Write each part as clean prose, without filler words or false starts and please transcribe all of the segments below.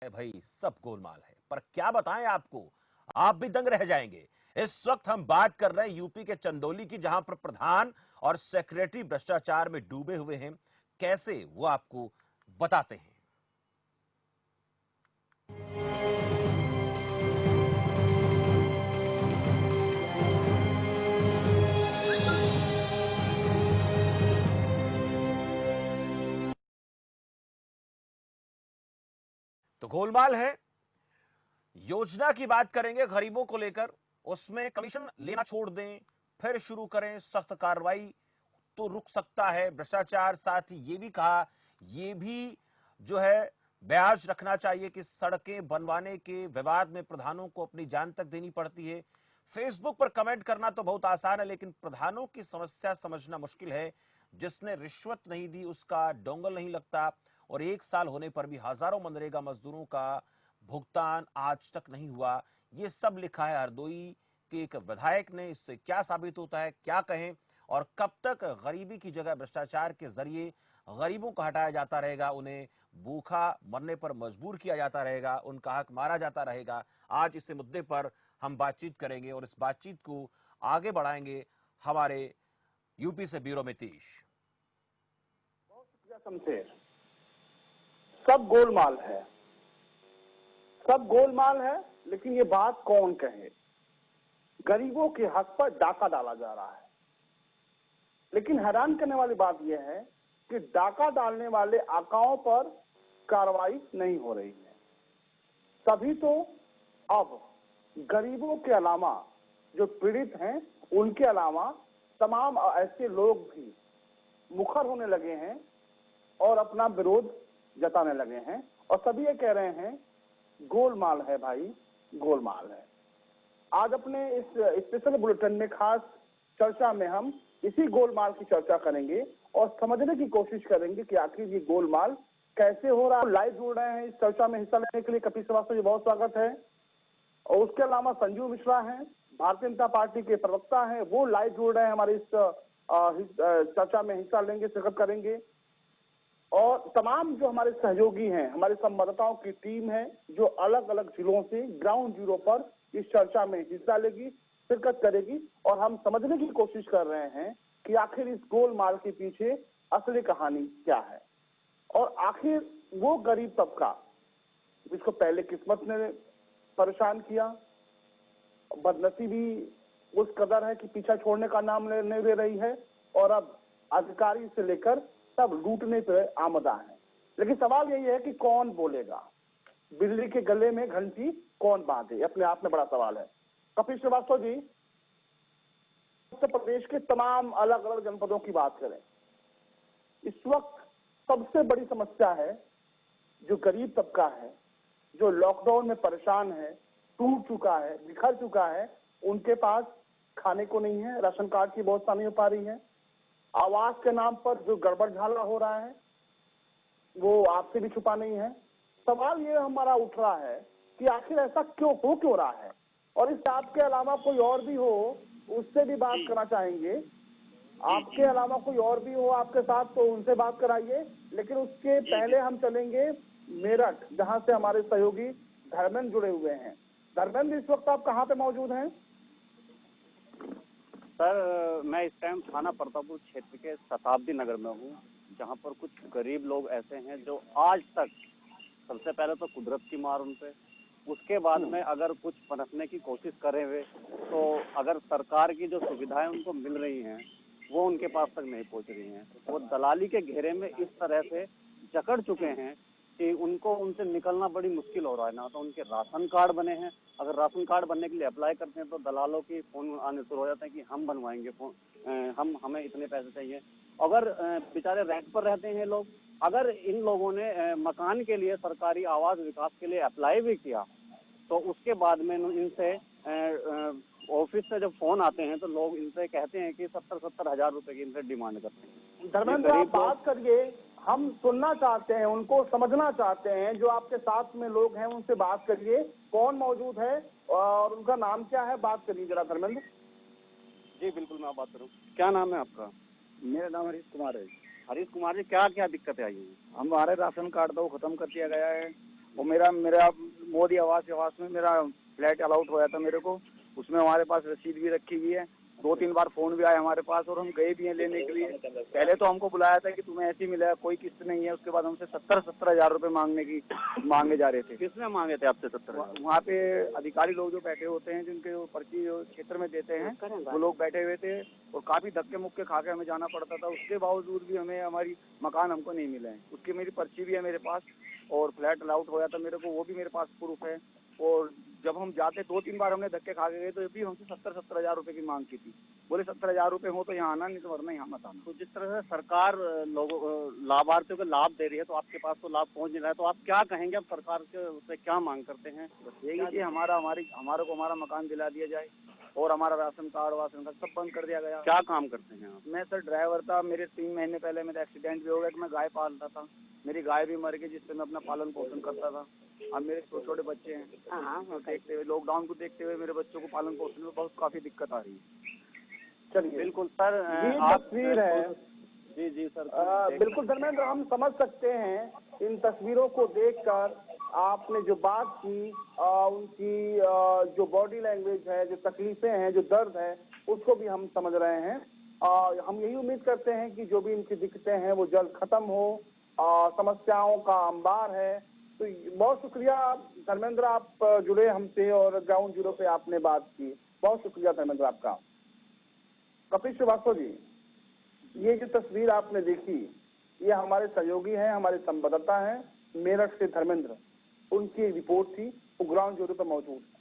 है भाई, सब गोलमाल है। पर क्या बताएं आपको, आप भी दंग रह जाएंगे। इस वक्त हम बात कर रहे हैं यूपी के चंदौली की, जहां पर प्रधान और सेक्रेटरी भ्रष्टाचार में डूबे हुए हैं। कैसे, वो आपको बताते हैं। तो गोलमाल है। योजना की बात करेंगे गरीबों को लेकर, उसमें कमीशन लेना छोड़ दें, फिर शुरू करें सख्त कार्रवाई तो रुक सकता है भ्रष्टाचार। साथ ही ये भी कहा, ये भी जो है ब्याज रखना चाहिए कि सड़कें बनवाने के विवाद में प्रधानों को अपनी जान तक देनी पड़ती है। फेसबुक पर कमेंट करना तो बहुत आसान है, लेकिन प्रधानों की समस्या समझना मुश्किल है। जिसने रिश्वत नहीं दी उसका डोंगल नहीं लगता, और 1 साल होने पर भी हजारों मनरेगा मजदूरों का भुगतान आज तक नहीं हुआ। ये सब लिखा है हरदोई के एक विधायक ने। इससे क्या साबित होता है, क्या कहें, और कब तक गरीबी की जगह भ्रष्टाचार के जरिए गरीबों को हटाया जाता रहेगा, उन्हें भूखा मरने पर मजबूर किया जाता रहेगा, उनका हक मारा जाता रहेगा। आज इस मुद्दे पर हम बातचीत करेंगे और इस बातचीत को आगे बढ़ाएंगे हमारे यूपी से ब्यूरो में तीश। बहुत शुक्रिया शमशेर। सब गोलमाल है, सब गोलमाल है, लेकिन ये बात कौन कहे। गरीबों के हक पर डाका डाला जा रहा है, लेकिन हैरान करने वाली बात यह है कि डाका डालने वाले आकाओं पर कार्रवाई नहीं हो रही है। तभी तो अब गरीबों के अलावा जो पीड़ित हैं, उनके अलावा तमाम ऐसे लोग भी मुखर होने लगे हैं और अपना विरोध जताने लगे हैं, और सभी ये कह रहे हैं गोलमाल है भाई, गोलमाल है। आज अपने इस स्पेशल बुलेटिन में खास चर्चा में हम इसी गोलमाल की चर्चा करेंगे और समझने की कोशिश करेंगे कि आखिर ये गोलमाल कैसे हो रहा है। लाइव जुड़ रहे हैं इस चर्चा में हिस्सा लेने के लिए कपिल श्रीवास्तव जी, बहुत स्वागत है। और उसके अलावा संजीव मिश्रा हैं, भारतीय जनता पार्टी के प्रवक्ता हैं, वो लाइव जुड़ रहे हैं हमारे इस चर्चा में हिस्सा लेंगे, शिरकत करेंगे। और तमाम जो हमारे सहयोगी हैं, हमारे संवाददाताओं की टीम है जो अलग अलग जिलों से ग्राउंड जीरो पर इस चर्चा में हिस्सा लेगी, शिरकत करेगी, और हम समझने की कोशिश कर रहे हैं कि आखिर इस गोलमाल के पीछे असली कहानी क्या है। और आखिर वो गरीब तबका जिसको पहले किस्मत ने परेशान किया, बदनसीबी उस कदर है कि पीछा छोड़ने का नाम नहीं ले रही है, और अब अधिकारी से लेकर सब लूटने पे आमदा है। लेकिन सवाल यही है कि कौन बोलेगा, बिल्ली के गले में घंटी कौन बांधे, अपने आप में बड़ा सवाल है। कपिल श्रीवास्तव जी, उत्तर प्रदेश के तमाम अलग अलग जनपदों की बात करें, इस वक्त सबसे बड़ी समस्या है जो गरीब तबका है, जो लॉकडाउन में परेशान है, टूट चुका है, बिखर चुका है, उनके पास खाने को नहीं है, राशन कार्ड की व्यवस्था नहीं हो पा रही है, आवास के नाम पर जो गड़बड़ झाला हो रहा है वो आपसे भी छुपा नहीं है। सवाल ये हमारा उठ रहा है कि आखिर ऐसा क्यों रहा है, और इस आपके अलावा कोई और भी हो उससे भी बात करना चाहेंगे। आपके अलावा कोई और भी हो आपके साथ तो उनसे बात कराइए, लेकिन उसके पहले हम चलेंगे मेरठ, जहां से हमारे सहयोगी धर्मेंद्र जुड़े हुए हैं। धर्मेंद्र, इस वक्त आप कहाँ पे मौजूद हैं? सर, मैं इस टाइम थाना प्रतापपुर क्षेत्र के शताब्दी नगर में हूँ, जहाँ पर कुछ गरीब लोग ऐसे हैं जो आज तक, सबसे पहले तो कुदरत की मार उन पे, उसके बाद में अगर कुछ पनपने की कोशिश करे हुए तो अगर सरकार की जो सुविधाएं उनको मिल रही हैं वो उनके पास तक नहीं पहुँच रही हैं। वो दलाली के घेरे में इस तरह से जकड़ चुके हैं कि उनको उनसे निकलना बड़ी मुश्किल हो रहा है। ना तो उनके राशन कार्ड बने हैं, अगर राशन कार्ड बनने के लिए अप्लाई करते हैं तो दलालों की फोन आने शुरू हो जाते हैं कि हम बनवाएंगे फोन, हमें इतने पैसे चाहिए। अगर बेचारे रेंट पर रहते हैं लोग, अगर इन लोगों ने मकान के लिए सरकारी आवास विकास के लिए अप्लाई भी किया तो उसके बाद में इनसे ऑफिस से जब फोन आते हैं तो लोग इनसे कहते हैं कि 70-70 हजार रुपए की इनसे डिमांड करते हैं। धर्मेंद्र, आप बात करिए, हम सुनना चाहते हैं, उनको समझना चाहते हैं। जो आपके साथ में लोग हैं उनसे बात करिए, कौन मौजूद है और उनका नाम क्या है, बात करिए जरा धर्मेंद्र। जी बिल्कुल, मैं बात करूँ। क्या नाम है आपका? मेरा नाम हरीश कुमार है। हरीश कुमार जी, क्या क्या दिक्कतें आई हैं? हमारे राशन कार्ड तो खत्म कर दिया गया है, वो मेरा मेरा मोदी आवास में मेरा फ्लैट अलॉट हुआ था मेरे को, उसमें हमारे पास रसीद भी रखी हुई है। 2-3 बार फोन भी आया हमारे पास और हम गए भी हैं लेने के लिए। पहले तो हमको बुलाया था कि तुम्हें ऐसे ही मिला, कोई किस्त नहीं है। उसके बाद हमसे 70 हजार रुपए मांगे जा रहे थे। किसने मांगे थे आपसे 70? वहाँ पे अधिकारी लोग जो बैठे होते हैं, जिनके जो पर्ची जो क्षेत्र में देते हैं, वो लोग बैठे हुए थे और काफी धक्के मुक्के खा के हमें जाना पड़ता था। उसके बावजूद भी हमें हमारी मकान हमको नहीं मिले हैं। उसकी मेरी पर्ची भी है मेरे पास और फ्लैट अलॉट होया था मेरे को, वो भी मेरे पास प्रूफ है। और जब हम जाते 2-3 बार हमने धक्के खा के गए तो भी हमसे 70 हजार रुपए की मांग की थी। बोले 70 हजार रुपए हो तो यहाँ आना, नहीं तो वरना यहाँ मत आना। तो जिस तरह से सरकार लोगों लाभार्थियों को लाभ दे रही है, तो आपके पास तो लाभ पहुंच नहीं रहा है, तो आप क्या कहेंगे? अब सरकार से क्या मांग करते हैं? यही कि हमारा मकान दिला दिया जाए और हमारा राशन कार्ड सब बंद कर दिया गया। क्या काम करते हैं आप? मैं सर ड्राइवर था। मेरे 3 महीने पहले मेरा एक्सीडेंट भी हो गया कि मैं गाय पालता था। मेरी गाय भी मर गई जिससे मैं अपना पालन पोषण करता था। अब मेरे छोटे छोटे बच्चे हैं, देखते हुए लॉकडाउन को देखते हुए मेरे बच्चों को पालन पोषण में बहुत काफी दिक्कत आ रही है। चलिए, बिल्कुल सर, ये आप तस्वीर है। जी सर, बिल्कुल धर्मेंद्र, हम समझ सकते हैं इन तस्वीरों को देखकर। आपने जो बात की, उनकी जो बॉडी लैंग्वेज है, जो तकलीफें हैं, जो दर्द है, उसको भी हम समझ रहे हैं। हम यही उम्मीद करते हैं कि जो भी इनकी दिक्कतें हैं वो जल्द खत्म हो। समस्याओं का अंबार है। तो बहुत शुक्रिया धर्मेंद्र, आप जुड़े हमसे और ग्राउंड जीरो पे आपने बात की। बहुत शुक्रिया धर्मेंद्र आपका। कपिल श्रीवास्तव जी, ये जो तस्वीर आपने देखी, ये हमारे सहयोगी हैं, हमारे संवाददाता हैं मेरठ से धर्मेंद्र। उनकी एक रिपोर्ट थी, वो ग्राउंड जीरो पर मौजूद है।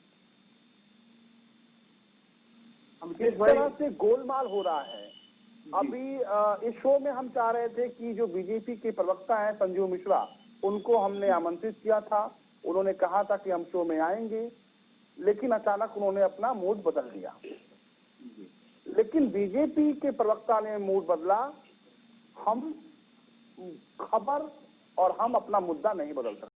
इस तरह से गोलमाल हो रहा है। अभी इस शो में हम चाह रहे थे कि जो बीजेपी के प्रवक्ता हैं संजीव मिश्रा, उनको हमने आमंत्रित किया था। उन्होंने कहा था कि हम शो में आएंगे, लेकिन अचानक उन्होंने अपना मूड बदल दिया। लेकिन बीजेपी के प्रवक्ता ने मूड बदला। हम खबर और हम अपना मुद्दा नहीं बदल सकते।